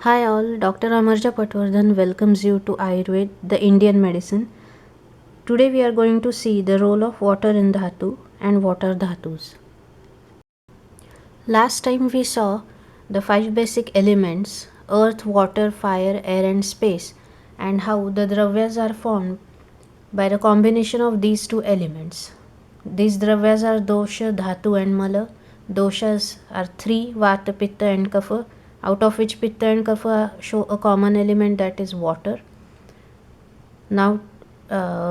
Hi all, Dr. Amarja Patwardhan welcomes you to Ayurveda, the Indian medicine. Today we are going to see the role of water in dhatu and what are dhatus. Last time we saw the five basic elements earth, water, fire, air and space, and how the dravyas are formed by the combination of these two elements. These dravyas are dosha, dhatu and mala. Doshas are three, vata, pitta and kapha, out of which pitta and kapha show a common element, that is water. Now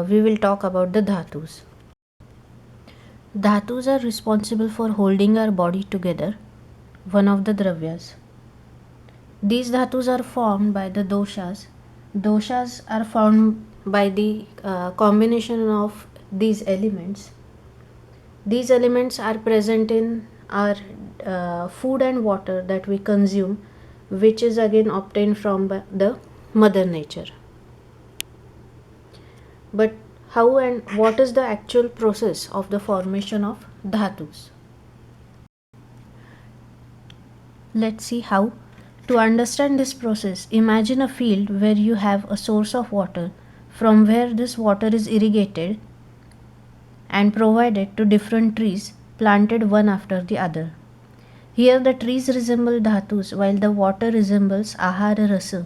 we will talk about the dhatus. Dhatus are responsible for holding our body together, one of the dravyas. These dhatus are formed by the doshas. Doshas are formed by the combination of these elements. These elements are present in our food and water that we consume, which is again obtained from the mother nature. But how and what is the actual process of the formation of dhatus? Let's see how. To understand this process, imagine a field where you have a source of water from where this water is irrigated and provided to different trees planted one after the other. Here the trees resemble dhatus while the water resembles ahara rasa,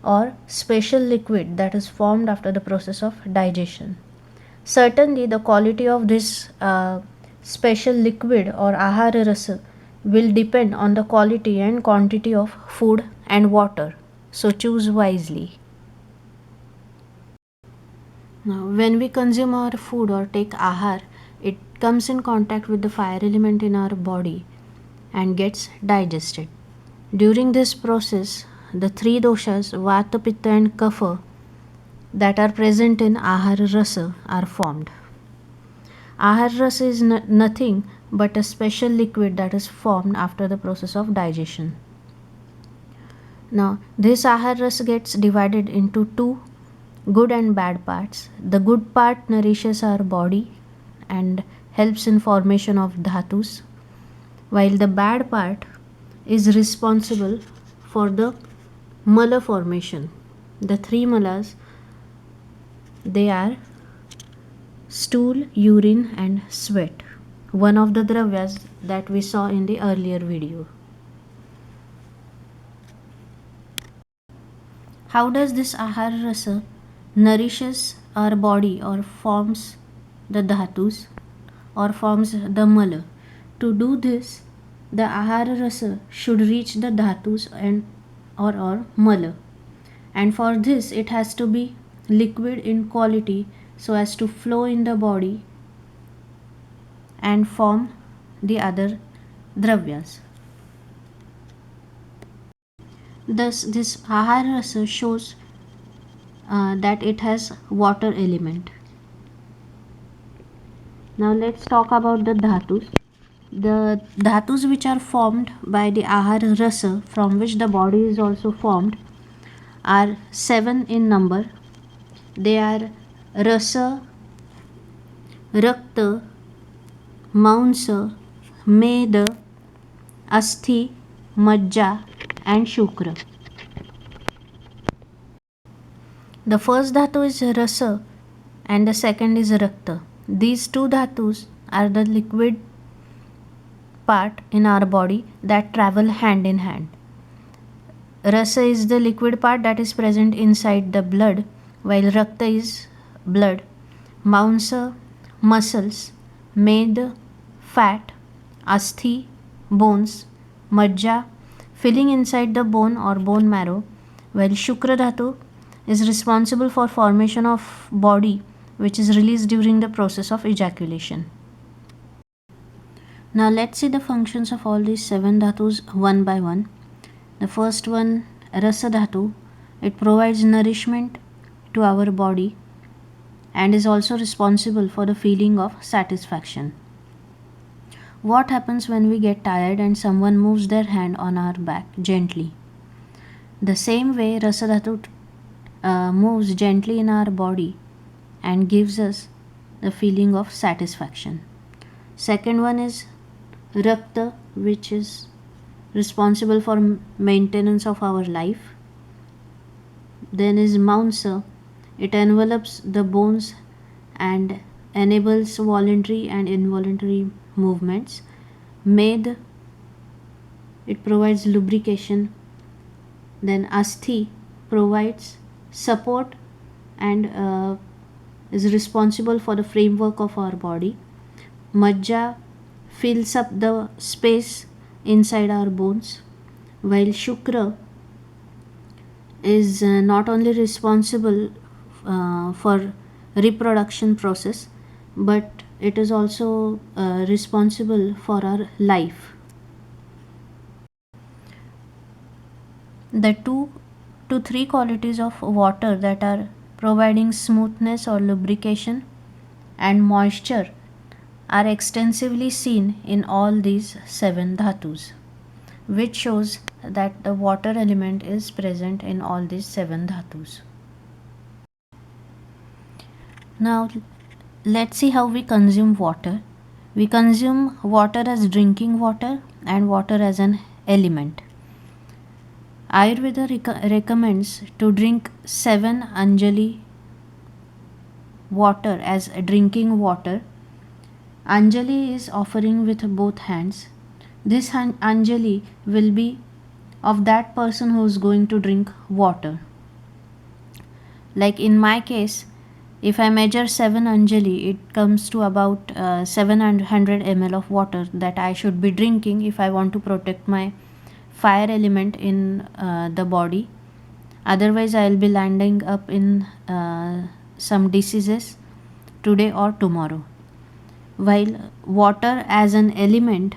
or special liquid that is formed after the process of digestion. Certainly the quality of this special liquid or ahara rasa will depend on the quality and quantity of food and water, so choose wisely. Now, when we consume our food or take ahar, it comes in contact with the fire element in our body and gets digested. During this process, the three doshas, vata, pitta and kapha, that are present in ahara rasa are formed. Ahara rasa is nothing but a special liquid that is formed after the process of digestion. Now, this ahara rasa gets divided into two, good and bad parts. The good part nourishes our body and helps in formation of dhatus, while the bad part is responsible for the mala formation. The three malas, they are stool, urine and sweat, one of the dravyas that we saw in the earlier video. How does this ahara rasa nourishes our body or forms the dhatus or forms the mala? To do this, the ahara rasa should reach the dhatus and or mala, and for this it has to be liquid in quality so as to flow in the body and form the other dravyas. Thus, this ahara rasa shows that it has water element. Now let's talk about the dhatus. The dhatus which are formed by the ahara rasa, from which the body is also formed, are 7 in number. They are rasa, rakta, maunsa, meda, asthi, majja and shukra. The first dhatu is rasa and the second is rakta. These two dhatus are the liquid part in our body that travel hand in hand. Rasa is the liquid part that is present inside the blood, while rakta is blood, maunsa, muscles, med, fat, asthi, bones, majja, filling inside the bone or bone marrow, while shukra dhatu is responsible for formation of body, which is released during the process of ejaculation. Now let's see the functions of all these 7 dhatus one by one. The first one, rasa dhatu, it provides nourishment to our body and is also responsible for the feeling of satisfaction. What happens when we get tired and someone moves their hand on our back gently? The same way rasa dhatu moves gently in our body and gives us the feeling of satisfaction. Second one is rakta, which is responsible for maintenance of our life. Then is Mausa. It envelops the bones and enables voluntary and involuntary movements. Med, it provides lubrication. Then Asthi provides support and is responsible for the framework of our body. Majja fills up the space inside our bones, while Shukra is not only responsible for reproduction process, but it is also responsible for our life. The 2 to 3 qualities of water that are providing smoothness or lubrication and moisture are extensively seen in all these 7 dhatus, which shows that the water element is present in all these 7 dhatus. Now let's see how we consume water. We consume water as drinking water and water as an element. Ayurveda recommends to drink 7 Anjali water as drinking water. Anjali is offering with both hands. This Anjali will be of that person who is going to drink water. Like in my case, if I measure 7 Anjali, it comes to about 700 ml of water that I should be drinking if I want to protect my fire element in the body. Otherwise, I will be landing up in some diseases today or tomorrow. While water as an element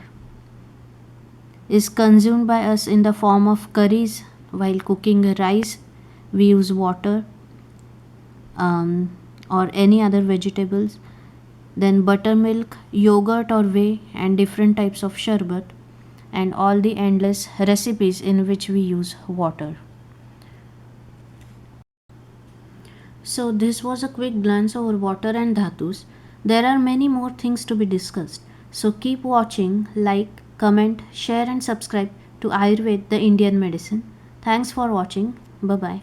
is consumed by us in the form of curries. While cooking rice, we use water, or any other vegetables. Then buttermilk, yogurt or whey, and different types of sharbat, and all the endless recipes in which we use water. So this was a quick glance over water and dhatus. There are many more things to be discussed. So keep watching, like, comment, share and subscribe to Ayurveda, the Indian medicine. Thanks for watching. Bye bye.